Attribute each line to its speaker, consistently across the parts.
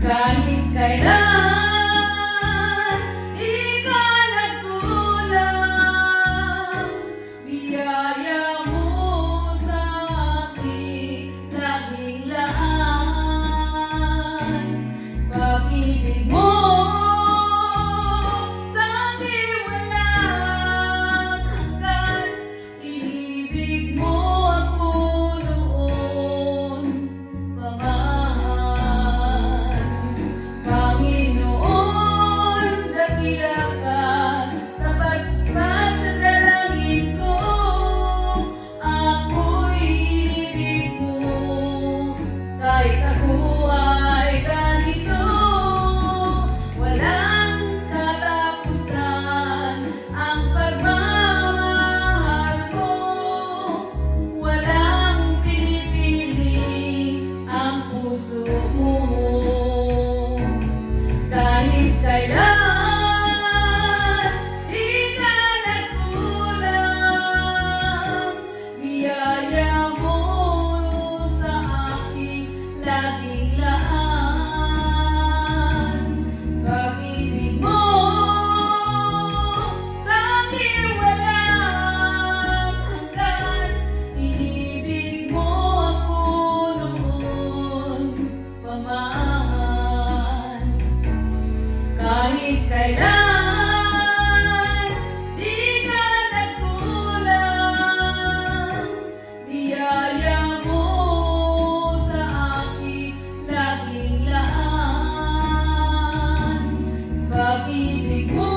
Speaker 1: Kahit kailan di ka nagkulang, biyaya mo sa akin laging laan. Pag-ibig mo sa akin walang hanggan, inibig mo ako noon pa man. Panginoon, dakila ka, tapat sa dalangin ko, ako'y inibig mo. Kahit ako ay ganito, walang katapusan ang pagmamahal mo. Walang pinipili ang puso mo. Kahit kailan di ka nagkulang, biyaya mo sa aking laging laan. Pag-ibig mo sa akin walang hanggan, inibig mo ako noon pa man. Kahit kailan di ka nagkulang, biyaya mo sa aking laging laan. Pag-ibig mo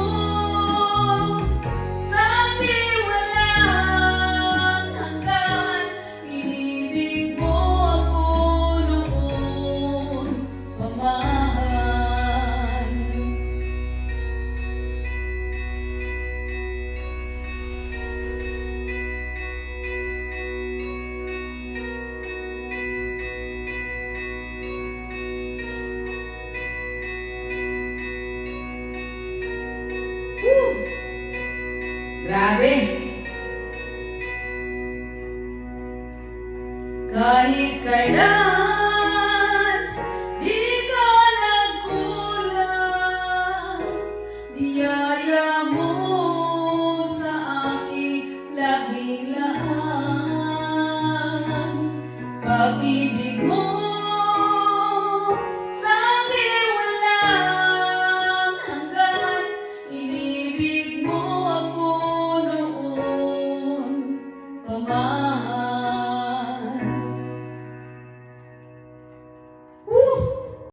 Speaker 1: sa akin walang hanggan, inibig mo ako noon pa man. Grabe! Kahit kailan